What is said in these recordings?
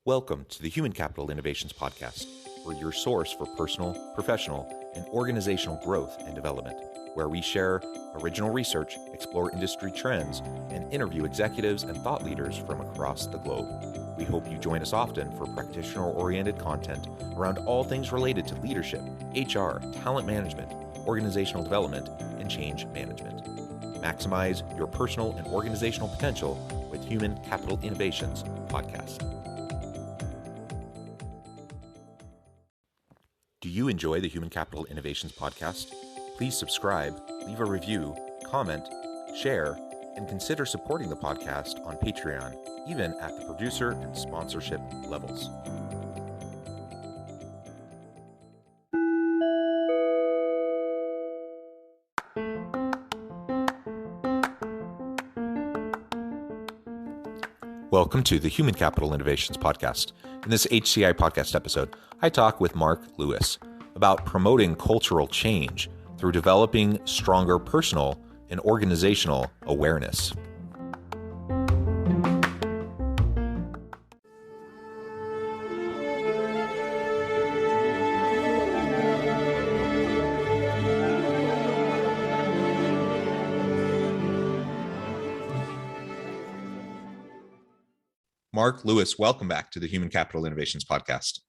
Welcome to the Human Capital Innovations Podcast. We're your source for personal, professional, and organizational growth and development, where we share original research, explore industry trends, and interview executives and thought leaders from across the globe. We hope you join us often for practitioner-oriented content around all things related to leadership, HR, talent management, organizational development, and change management. Maximize your personal and organizational potential with Human Capital Innovations Podcast. Do you enjoy the Human Capital Innovations Podcast? Please subscribe, leave a review, comment, share, and consider supporting the podcast on Patreon, even at the producer and sponsorship levels. Welcome to the Human Capital Innovations Podcast. In this HCI podcast episode, I talk with Mark Lewis about promoting cultural change through developing stronger personal and organizational awareness. Mark Lewis, welcome back to the Human Capital Innovations Podcast.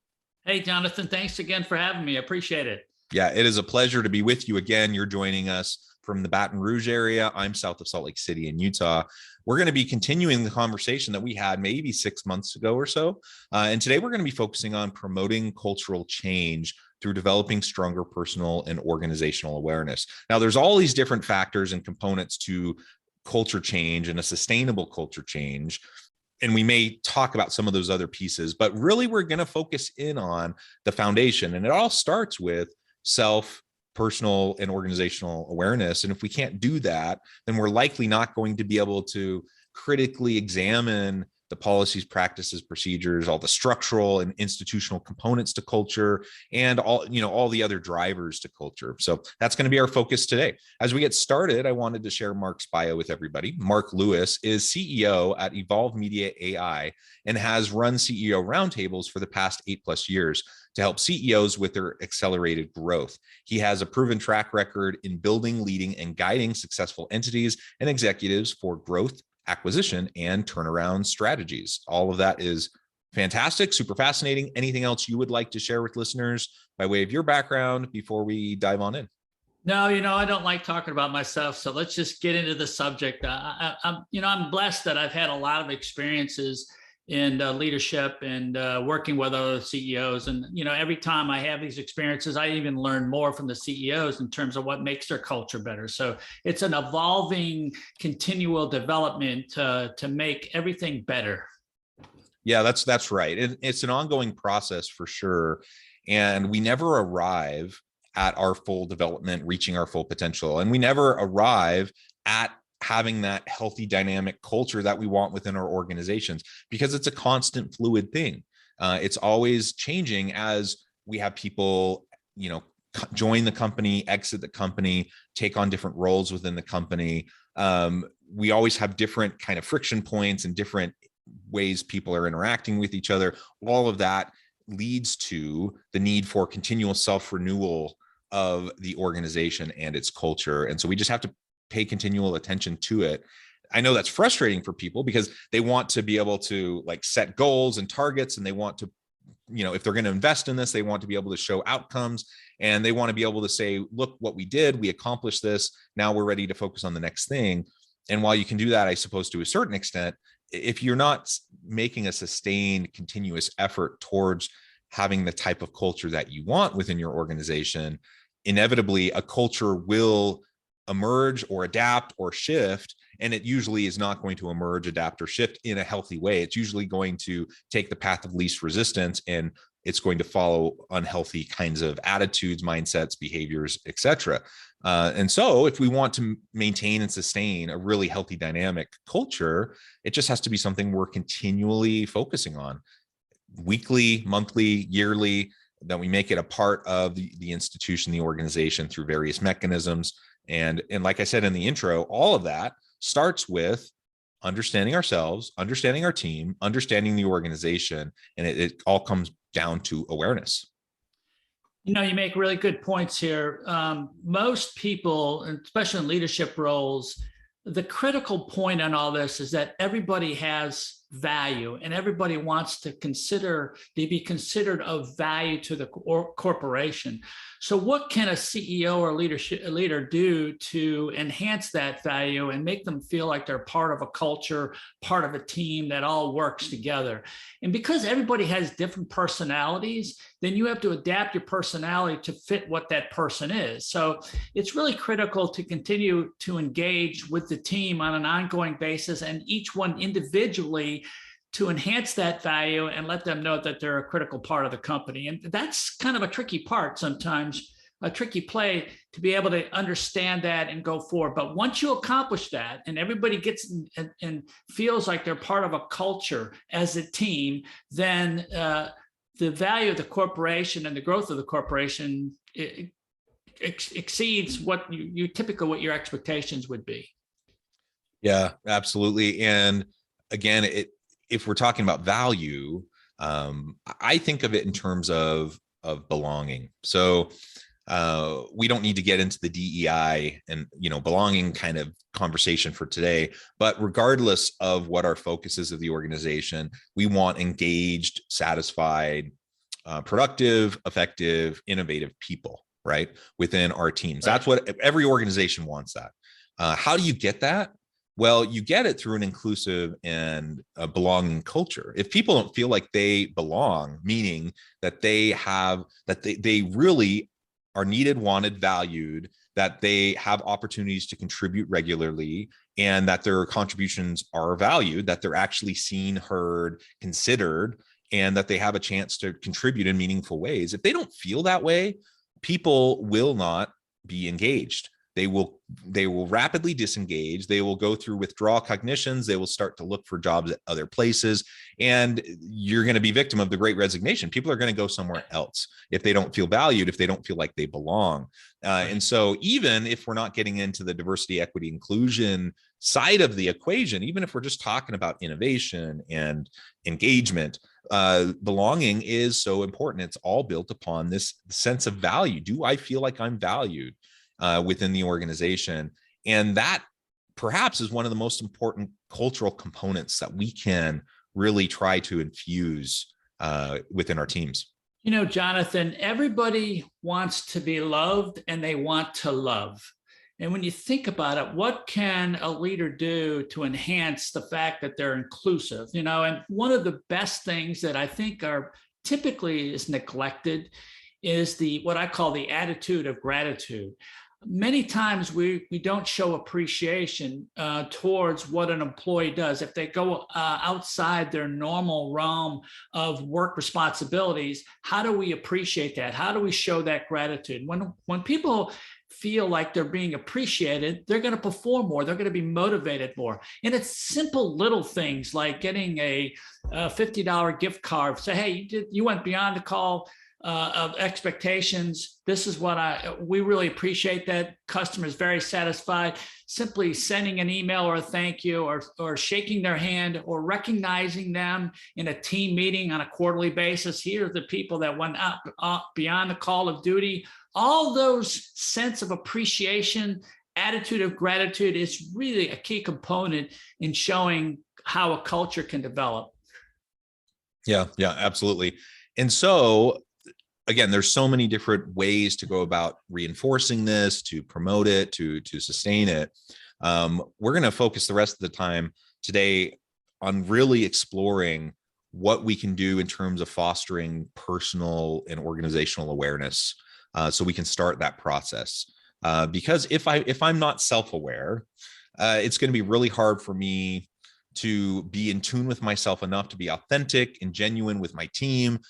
Hey, Jonathan, thanks again for having me. I appreciate it. Yeah, it is a pleasure to be with you again. You're joining us from the Baton Rouge area. I'm south of Salt Lake City in Utah. We're going to be continuing the conversation that we had maybe 6 months ago or so. And today we're going to be focusing on promoting cultural change through developing stronger personal and organizational awareness. Now, there's all these different factors and components to culture change and a sustainable culture change. And we may talk about some of those other pieces, but really we're going to focus in on the foundation. And it all starts with self, personal, and organizational awareness. And if we can't do that, then we're likely not going to be able to critically examine the policies, practices, procedures, all the structural and institutional components to culture, and all the other drivers to culture. So that's going to be our focus today. As we get started, I wanted to share Mark's bio with everybody. Mark Lewis is CEO at Evolve Media AI and has run CEO roundtables for the past 8+ years to help CEOs with their accelerated growth. He has a proven track record in building, leading, and guiding successful entities and executives for growth, acquisition, and turnaround strategies. All of that is fantastic, super fascinating. Anything else you would like to share with listeners by way of your background before we dive on in? No, I don't like talking about myself, so let's just get into the subject. I'm blessed that I've had a lot of experiences in leadership and working with other CEOs. And, every time I have these experiences, I even learn more from the CEOs in terms of what makes their culture better. So it's an evolving, continual development to make everything better. Yeah, that's right. It's an ongoing process for sure. And we never arrive at our full development, reaching our full potential. And we never arrive at having that healthy dynamic culture that we want within our organizations, because it's a constant fluid thing. It's always changing as we have people, join the company, exit the company, take on different roles within the company. We always have different kind of friction points and different ways people are interacting with each other. All of that leads to the need for continual self-renewal of the organization and its culture. And so we just have to pay continual attention to it. I know that's frustrating for people because they want to be able to set goals and targets, and they want to, if they're going to invest in this, they want to be able to show outcomes, and they want to be able to say, look what we did, we accomplished this, now we're ready to focus on the next thing. And while you can do that, I suppose to a certain extent, if you're not making a sustained, continuous effort towards having the type of culture that you want within your organization, inevitably a culture will emerge or adapt or shift. And it usually is not going to emerge, adapt, or shift in a healthy way. It's usually going to take the path of least resistance, and it's going to follow unhealthy kinds of attitudes, mindsets, behaviors, etc. And so if we want to maintain and sustain a really healthy dynamic culture, it just has to be something we're continually focusing on weekly, monthly, yearly, that we make it a part of the institution, the organization, through various mechanisms. And like I said in the intro, all of that starts with understanding ourselves, understanding our team, understanding the organization, and it all comes down to awareness. You know, you make really good points here. Most people, especially in leadership roles, the critical point on all this is that everybody has value and everybody wants to be considered of value to the corporation. So what can a CEO or leader do to enhance that value and make them feel like they're part of a culture, part of a team that all works together? And because everybody has different personalities, then you have to adapt your personality to fit what that person is. So it's really critical to continue to engage with the team on an ongoing basis, and each one individually, to enhance that value and let them know that they're a critical part of the company. And that's kind of a tricky part sometimes, a tricky play to be able to understand that and go forward. But once you accomplish that and everybody gets and feels like they're part of a culture as a team, then the value of the corporation and the growth of the corporation exceeds what you typically what your expectations would be. Yeah, absolutely. And again, if we're talking about value, I think of it in terms of belonging. So we don't need to get into the DEI and belonging kind of conversation for today, but regardless of what our focus is of the organization, we want engaged, satisfied, productive, effective, innovative people, right, within our teams. Right. That's what every organization wants. That how do you get that? Well, you get it through an inclusive and a belonging culture. If people don't feel like they belong, meaning that they really are needed, wanted, valued, that they have opportunities to contribute regularly, and that their contributions are valued, that they're actually seen, heard, considered, and that they have a chance to contribute in meaningful ways. If they don't feel that way, people will not be engaged. They will rapidly disengage. They will go through withdrawal cognitions. They will start to look for jobs at other places. And you're going to be victim of the great resignation. People are going to go somewhere else if they don't feel valued, if they don't feel like they belong. And so even if we're not getting into the diversity, equity, inclusion side of the equation, even if we're just talking about innovation and engagement, belonging is so important. It's all built upon this sense of value. Do I feel like I'm valued within the organization? And that perhaps is one of the most important cultural components that we can really try to infuse within our teams. You know, Jonathan, everybody wants to be loved and they want to love. And when you think about it, what can a leader do to enhance the fact that they're inclusive? And one of the best things that I think are typically is neglected is what I call the attitude of gratitude. Many times we don't show appreciation towards what an employee does. If they go outside their normal realm of work responsibilities, how do we appreciate that? How do we show that gratitude? When people feel like they're being appreciated, they're going to perform more. They're going to be motivated more. And it's simple little things like getting a $50 gift card. Say, hey, you went beyond the call of expectations. This is what we really appreciate that. Customer is very satisfied. Simply sending an email or a thank you or shaking their hand or recognizing them in a team meeting on a quarterly basis. Here are the people that went up beyond the call of duty. All those sense of appreciation, attitude of gratitude is really a key component in showing how a culture can develop. Yeah, absolutely. And so again, there's so many different ways to go about reinforcing this, to promote it, to sustain it. We're going to focus the rest of the time today on really exploring what we can do in terms of fostering personal and organizational awareness, so we can start that process. Because if I'm not self-aware, it's going to be really hard for me to be in tune with myself enough to be authentic and genuine with my team.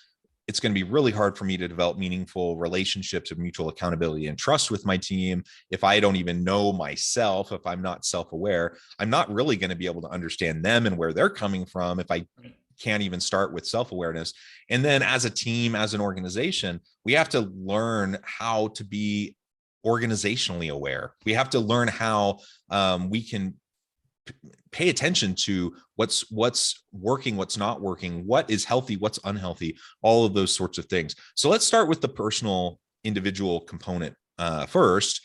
It's going to be really hard for me to develop meaningful relationships of mutual accountability and trust with my team. If I don't even know myself, if I'm not self-aware, I'm not really going to be able to understand them and where they're coming from if I can't even start with self-awareness. And then as a team, as an organization, we have to learn how to be organizationally aware. We have to learn how we can pay attention to what's working, what's not working, what is healthy, what's unhealthy, all of those sorts of things. So let's start with the personal individual component first.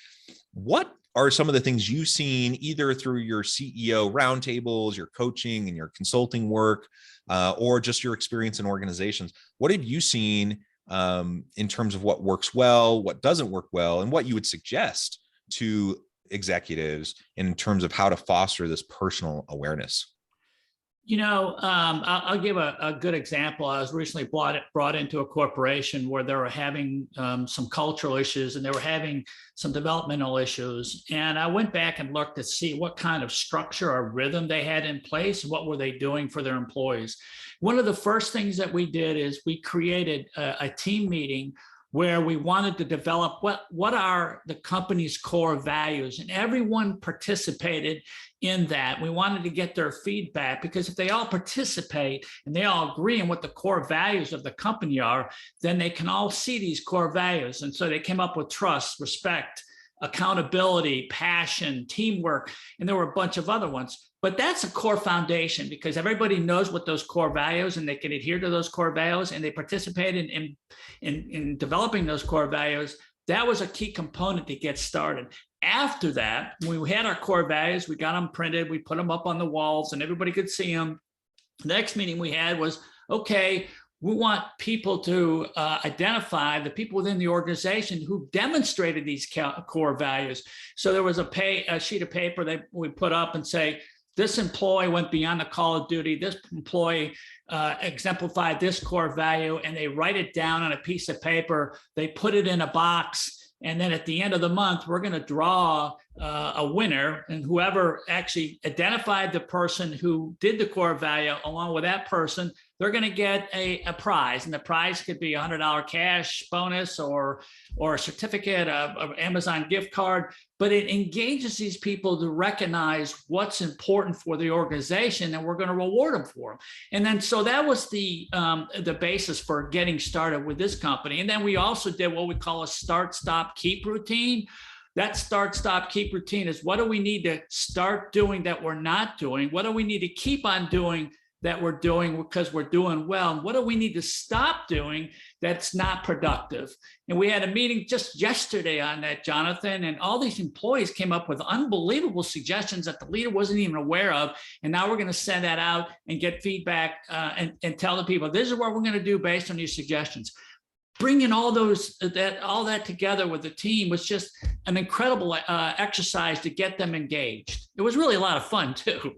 What are some of the things you've seen either through your CEO roundtables, your coaching and your consulting work, or just your experience in organizations? What have you seen in terms of what works well, what doesn't work well, and what you would suggest to executives in terms of how to foster this personal awareness? I'll give a good example. I was recently brought into a corporation where they were having some cultural issues and they were having some developmental issues. And I went back and looked to see what kind of structure or rhythm they had in place. What were they doing for their employees? One of the first things that we did is we created a team meeting where we wanted to develop what are the company's core values, and everyone participated in that. We wanted to get their feedback, because if they all participate and they all agree on what the core values of the company are, then they can all see these core values. And so they came up with trust, respect, accountability, passion, teamwork, and there were a bunch of other ones. But that's a core foundation, because everybody knows what those core values, and they can adhere to those core values, and they participate in developing those core values. That was a key component to get started. After that, when we had our core values, we got them printed, we put them up on the walls, and everybody could see them. The next meeting we had was, okay, we want people to identify the people within the organization who demonstrated these core values. So there was a sheet of paper that we put up and say, this employee went beyond the call of duty. This employee exemplified this core value, and they write it down on a piece of paper. They put it in a box. And then at the end of the month, we're going to draw a winner, and whoever actually identified the person who did the core value along with that person, they're going to get a prize. And the prize could be $100 cash bonus or a certificate of Amazon gift card. But it engages these people to recognize what's important for the organization, and we're going to reward them for them. And then so that was the basis for getting started with this company. And then we also did what we call a start, stop, keep routine. That start, stop, keep routine is, what do we need to start doing that we're not doing? What do we need to keep on doing that we're doing because we're doing well? And what do we need to stop doing that's not productive? And we had a meeting just yesterday on that, Jonathan, and all these employees came up with unbelievable suggestions that the leader wasn't even aware of. And now we're going to send that out and get feedback and tell the people, this is what we're going to do based on these suggestions. Bringing all that together with the team was just an incredible exercise to get them engaged. It was really a lot of fun too.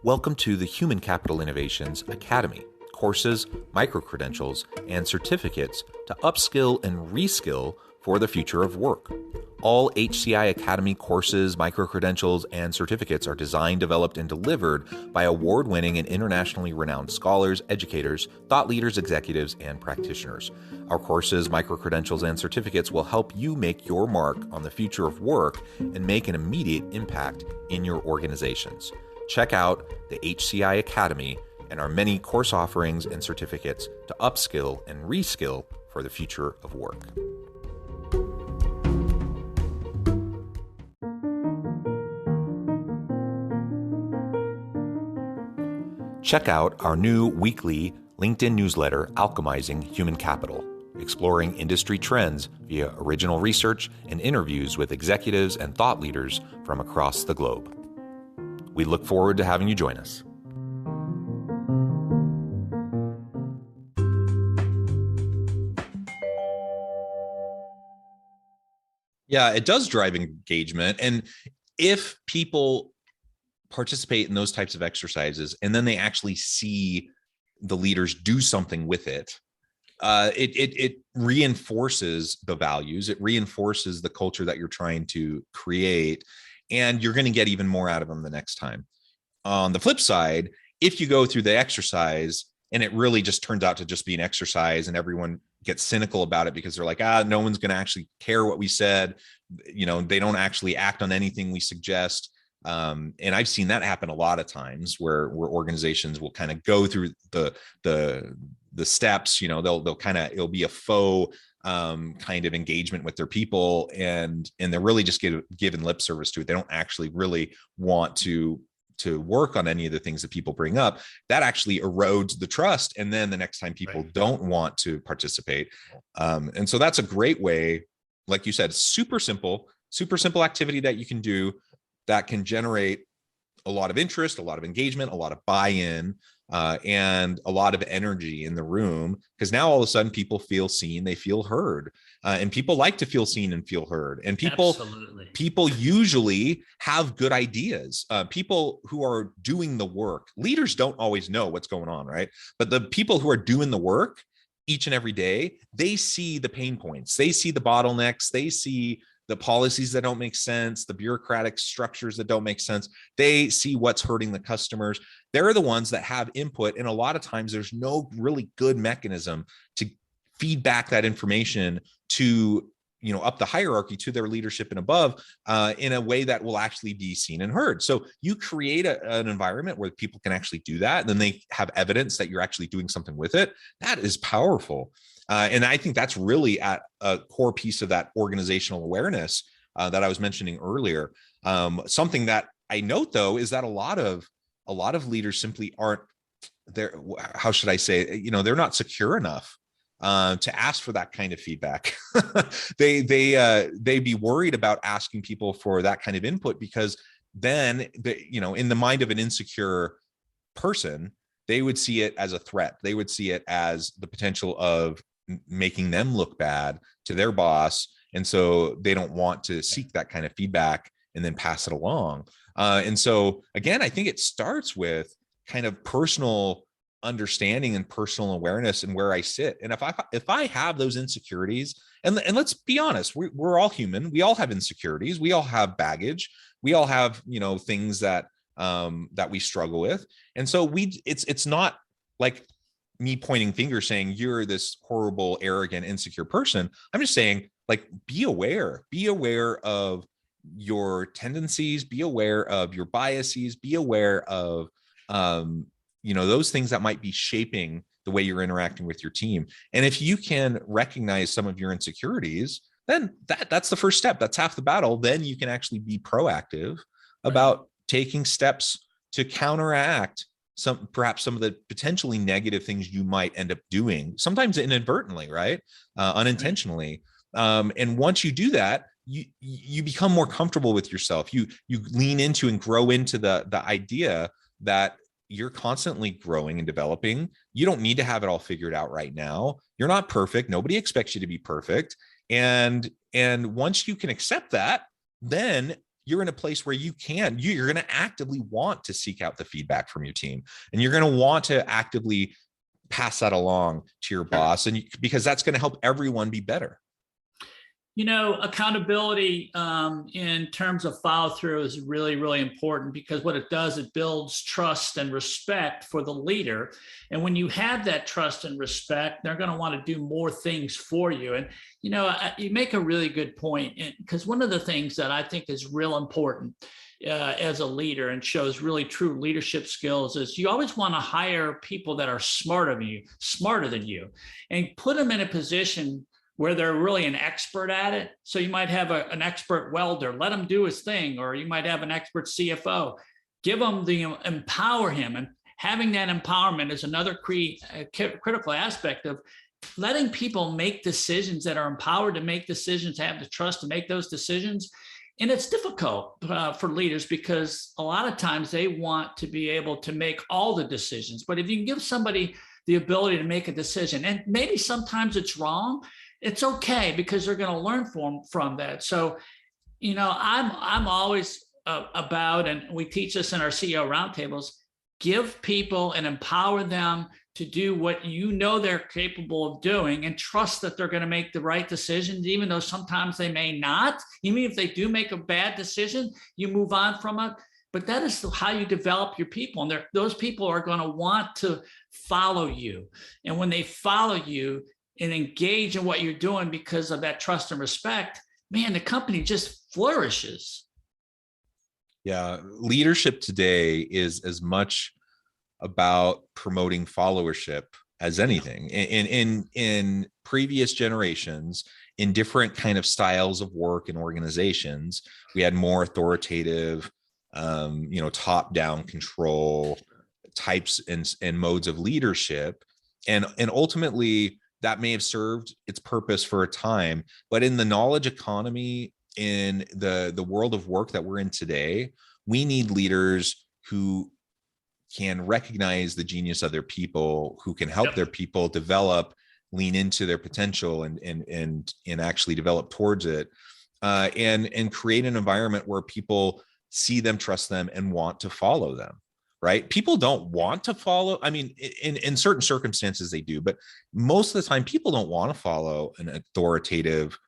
Welcome to the Human Capital Innovations Academy. Courses, micro-credentials, and certificates to upskill and reskill for the future of work. All HCI Academy courses, micro-credentials, and certificates are designed, developed, and delivered by award-winning and internationally renowned scholars, educators, thought leaders, executives, and practitioners. Our courses, micro-credentials, and certificates will help you make your mark on the future of work and make an immediate impact in your organizations. Check out the HCI Academy and our many course offerings and certificates to upskill and reskill for the future of work. Check out our new weekly LinkedIn newsletter, Alchemizing Human Capital, exploring industry trends via original research and interviews with executives and thought leaders from across the globe. We look forward to having you join us. Yeah, it does drive engagement. And if people participate in those types of exercises and then they actually see the leaders do something with it, it reinforces the values, it reinforces the culture that you're trying to create, and you're going to get even more out of them the next time. On the flip side, if you go through the exercise and it really just turns out to just be an exercise and everyone gets cynical about it because they're like, no one's going to actually care what we said, they don't actually act on anything we suggest, And I've seen that happen a lot of times where organizations will kind of go through the steps, they'll kind of, it'll be a faux kind of engagement with their people, and they're really just giving lip service to it. They don't actually really want to work on any of the things that people bring up. That actually erodes the trust, and then the next time people don't want to participate. And so that's a great way, like you said, super simple activity that you can do that can generate a lot of interest, a lot of engagement, a lot of buy-in, and a lot of energy in the room, because now all of a sudden people feel seen, they feel heard, and people like to feel seen and feel heard. And people usually have good ideas. People who are doing the work, leaders don't always know what's going on, right? But the people who are doing the work each and every day, they see the pain points, they see the bottlenecks, they see the policies that don't make sense, the bureaucratic structures that don't make sense. They see what's hurting the customers. They're the ones that have input. And a lot of times there's no really good mechanism to feed back that information to, up the hierarchy to their leadership and above, in a way that will actually be seen and heard. So you create an environment where people can actually do that, and then they have evidence that you're actually doing something with it. That is powerful. And I think that's really at a core piece of that organizational awareness that I was mentioning earlier. Something that I note, though, is that a lot of leaders simply aren't there. How should I say? They're not secure enough to ask for that kind of feedback. They'd be worried about asking people for that kind of input, because then in the mind of an insecure person, they would see it as a threat. They would see it as the potential of making them look bad to their boss. And so they don't want to seek that kind of feedback and then pass it along. And so again, I think it starts with kind of personal understanding and personal awareness and where I sit. And if I have those insecurities, and let's be honest, we're all human. We all have insecurities. We all have baggage. We all have, things that we struggle with. And so it's not like me pointing fingers saying you're this horrible, arrogant, insecure person. I'm just saying, like, be aware of your tendencies, be aware of your biases, be aware of, those things that might be shaping the way you're interacting with your team. And if you can recognize some of your insecurities, then that's the first step. That's half the battle. Then you can actually be proactive about taking steps to counteract perhaps some of the potentially negative things you might end up doing, sometimes inadvertently, right? Unintentionally. And once you do that, you become more comfortable with yourself. You lean into and grow into the idea that you're constantly growing and developing. You don't need to have it all figured out right now. You're not perfect. Nobody expects you to be perfect. And once you can accept that, then you're in a place where you're going to actively want to seek out the feedback from your team, and you're going to want to actively pass that along to your boss, and because that's going to help everyone be better. Accountability in terms of follow through is really, really important, because what it does, it builds trust and respect for the leader. And when you have that trust and respect, they're going to want to do more things for you. And, you make a really good point, because one of the things that I think is real important as a leader and shows really true leadership skills is you always want to hire people that are smarter than you, and put them in a position where they're really an expert at it. So you might have an expert welder, let him do his thing, or you might have an expert CFO, empower him. And having that empowerment is another critical aspect of letting people make decisions that are empowered to make decisions, have the trust to make those decisions. And it's difficult for leaders, because a lot of times they want to be able to make all the decisions. But if you can give somebody the ability to make a decision, and maybe sometimes it's wrong, it's okay, because they're going to learn from that. So, I'm always about, and we teach this in our CEO roundtables, give people and empower them to do what they're capable of doing, and trust that they're going to make the right decisions, even though sometimes they may not. Even if they do make a bad decision, you move on from it. But that is how you develop your people. And those people are going to want to follow you. And when they follow you and engage in what you're doing because of that trust and respect, man, the company just flourishes. Yeah, leadership today is as much about promoting followership as anything. In previous generations, in different kind of styles of work and organizations, we had more authoritative, top down control types and modes of leadership, and ultimately that may have served its purpose for a time. But in the knowledge economy, in the world of work that we're in today, we need leaders who can recognize the genius of their people, who can help their people develop, lean into their potential, and actually develop towards it, and create an environment where people see them, trust them, and want to follow them. Right? People don't want to follow. I mean, in certain circumstances they do, but most of the time people don't want to follow an authoritative,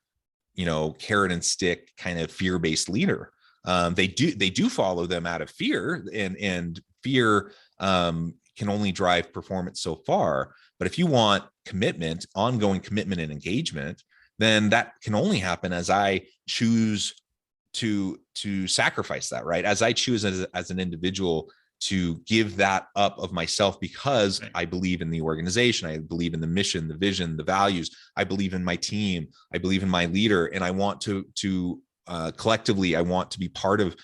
carrot and stick kind of fear-based leader. They do follow them out of fear, and fear can only drive performance so far. But if you want commitment, ongoing commitment and engagement, then that can only happen as I choose to sacrifice that, right? As I choose as an individual to give that up of myself, because I believe in the organization, I believe in the mission, the vision, the values, I believe in my team, I believe in my leader, and I want to collectively, I want to be part of,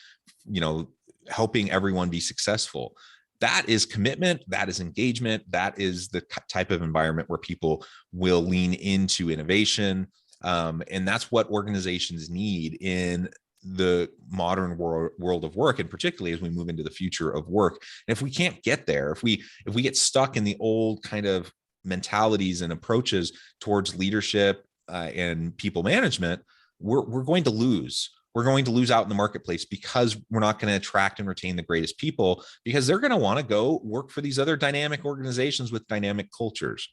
helping everyone be successful. That is commitment, that is engagement, that is the type of environment where people will lean into innovation. And that's what organizations need in the modern world of work, and particularly as we move into the future of work. And if we can't get there, if we get stuck in the old kind of mentalities and approaches towards leadership and people management, we're going to lose. We're going to lose out in the marketplace, because we're not going to attract and retain the greatest people, because they're going to want to go work for these other dynamic organizations with dynamic cultures.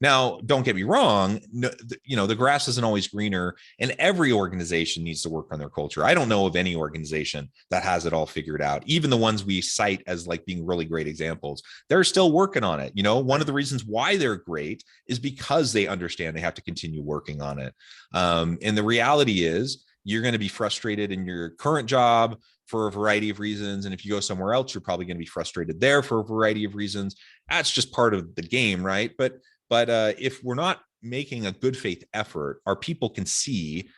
Now, don't get me wrong, the grass isn't always greener, and every organization needs to work on their culture. I don't know of any organization that has it all figured out. Even the ones we cite as like being really great examples, they're still working on it. One of the reasons why they're great is because they understand they have to continue working on it. And the reality is, you're going to be frustrated in your current job for a variety of reasons. And if you go somewhere else, you're probably going to be frustrated there for a variety of reasons. That's just part of the game, right? But if we're not making a good faith effort, our people can see,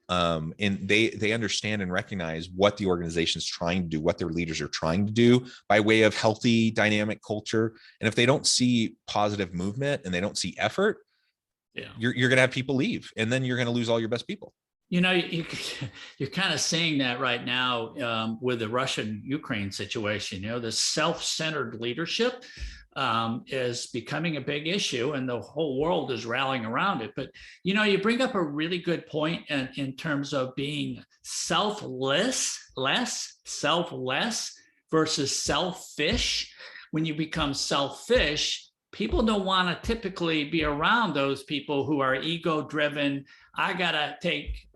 and they understand and recognize what the organization is trying to do, what their leaders are trying to do by way of healthy, dynamic culture. And if they don't see positive movement and they don't see effort, you're going to have people leave, and then you're going to lose all your best people. You're kind of seeing that right now with the Russian-Ukraine situation. The self-centered leadership is becoming a big issue, and the whole world is rallying around it. But, you bring up a really good point in terms of being selfless versus selfish. When you become selfish, people don't want to typically be around those people who are ego-driven. I got to take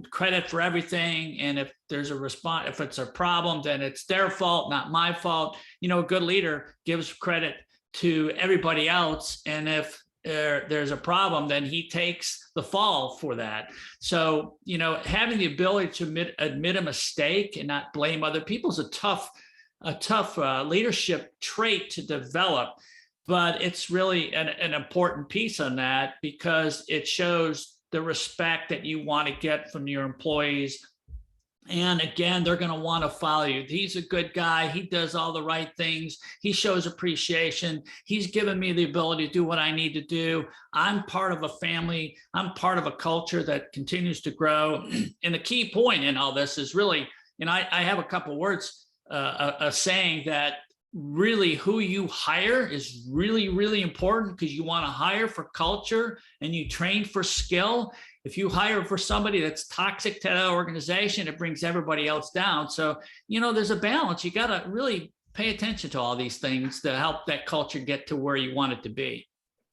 credit for everything. And if there's a response, if it's a problem, then it's their fault, not my fault. A good leader gives credit to everybody else. And if there's a problem, then he takes the fall for that. So, having the ability to admit a mistake and not blame other people is a tough leadership trait to develop. But it's really an important piece on that, because it shows the respect that you want to get from your employees. And again, they're going to want to follow you. He's a good guy. He does all the right things. He shows appreciation. He's given me the ability to do what I need to do. I'm part of a family. I'm part of a culture that continues to grow. And the key point in all this is really, I have a couple words, a saying that really who you hire is really, really important, because you want to hire for culture and you train for skill. If you hire for somebody that's toxic to that organization, it brings everybody else down. So, there's a balance. You got to really pay attention to all these things to help that culture get to where you want it to be.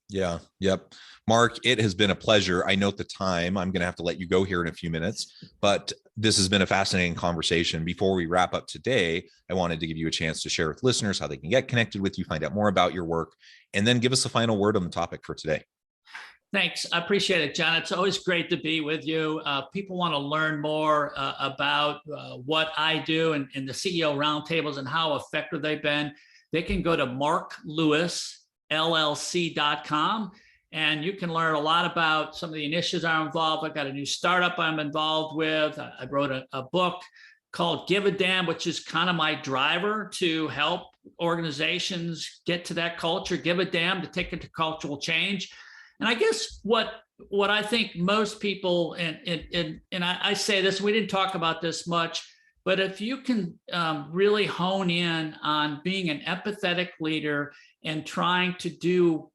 Yeah. Yep. Mark, it has been a pleasure. I note the time. I'm going to have to let you go here in a few minutes, but this has been a fascinating conversation. Before we wrap up today, I wanted to give you a chance to share with listeners how they can get connected with you, find out more about your work, and then give us a final word on the topic for today. Thanks. I appreciate it, John. It's always great to be with you. People want to learn more about what I do and the CEO roundtables and how effective they've been. They can go to marklewisllc.com and you can learn a lot about some of the initiatives I'm involved. I've got a new startup I'm involved with. I wrote a book called Give a Damn, which is kind of my driver to help organizations get to that culture, give a damn, to take it to cultural change. And I guess what I think most people, and I say this, we didn't talk about this much, but if you can really hone in on being an empathetic leader and trying to do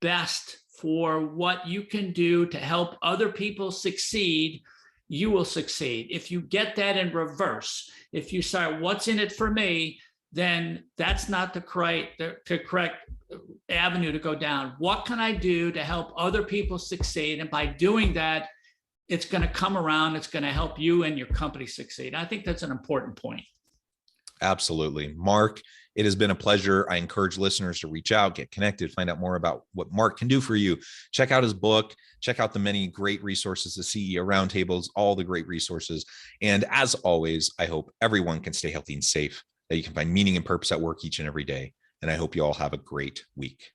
best for what you can do to help other people succeed, you will succeed. If you get that in reverse, if you start, what's in it for me, then that's not the correct avenue to go down. What can I do to help other people succeed? And by doing that, it's going to come around. It's going to help you and your company succeed. I think that's an important point. Absolutely. Mark, it has been a pleasure. I encourage listeners to reach out, get connected, find out more about what Mark can do for you. Check out his book, check out the many great resources, the CEO roundtables, all the great resources. And as always, I hope everyone can stay healthy and safe, that you can find meaning and purpose at work each and every day. And I hope you all have a great week.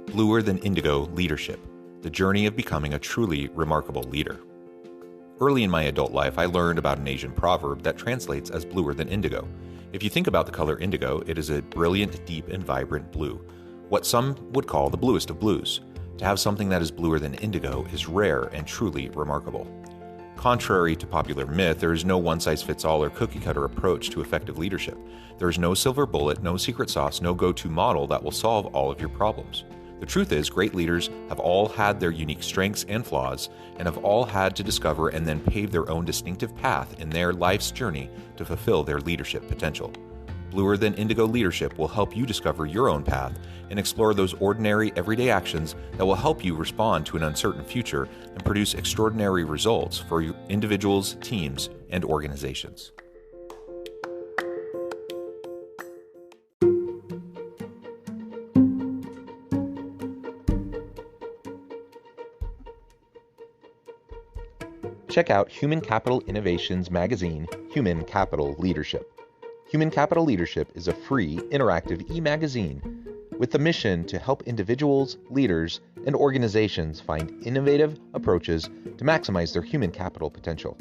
Bluer Than Indigo Leadership, the journey of becoming a truly remarkable leader. Early in my adult life, I learned about an Asian proverb that translates as bluer than indigo. If you think about the color indigo, it is a brilliant, deep, and vibrant blue, what some would call the bluest of blues. To have something that is bluer than indigo is rare and truly remarkable. Contrary to popular myth, there is no one-size-fits-all or cookie-cutter approach to effective leadership. There is no silver bullet, no secret sauce, no go-to model that will solve all of your problems. The truth is, great leaders have all had their unique strengths and flaws, and have all had to discover and then pave their own distinctive path in their life's journey to fulfill their leadership potential. Bluer Than Indigo Leadership will help you discover your own path and explore those ordinary, everyday actions that will help you respond to an uncertain future and produce extraordinary results for your individuals, teams, and organizations. Check out Human Capital Innovations magazine, Human Capital Leadership. Human Capital Leadership is a free, interactive e-magazine with the mission to help individuals, leaders, and organizations find innovative approaches to maximize their human capital potential.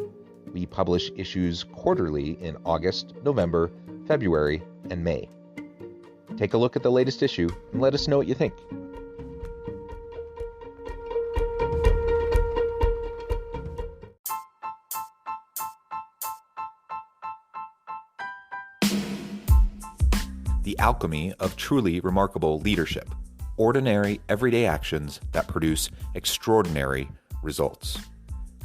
We publish issues quarterly in August, November, February, and May. Take a look at the latest issue and let us know what you think. The alchemy of truly remarkable leadership. Ordinary, everyday actions that produce extraordinary results.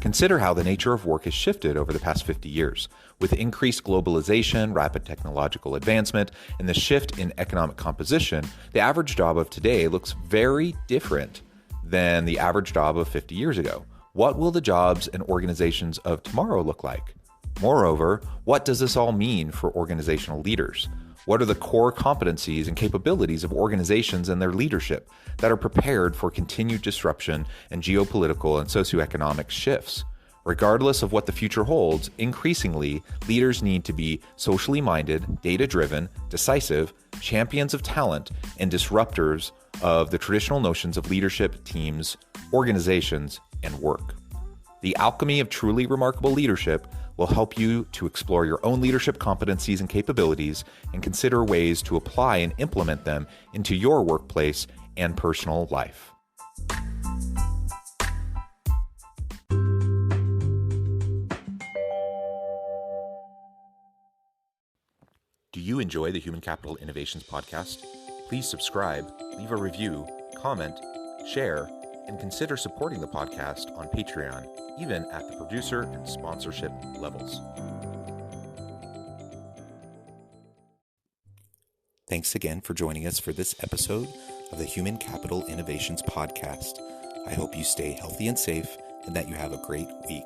Consider how the nature of work has shifted over the past 50 years. With increased globalization, rapid technological advancement, and the shift in economic composition, the average job of today looks very different than the average job of 50 years ago. What will the jobs and organizations of tomorrow look like? Moreover, what does this all mean for organizational leaders? What are the core competencies and capabilities of organizations and their leadership that are prepared for continued disruption and geopolitical and socioeconomic shifts? Regardless of what the future holds, increasingly, leaders need to be socially minded, data-driven, decisive, champions of talent, and disruptors of the traditional notions of leadership, teams, organizations, and work. The alchemy of truly remarkable leadership will help you to explore your own leadership competencies and capabilities and consider ways to apply and implement them into your workplace and personal life. Do you enjoy the Human Capital Innovations podcast? Please subscribe, leave a review, comment, share, and consider supporting the podcast on Patreon, even at the producer and sponsorship levels. Thanks again for joining us for this episode of the Human Capital Innovations podcast. I hope you stay healthy and safe and that you have a great week.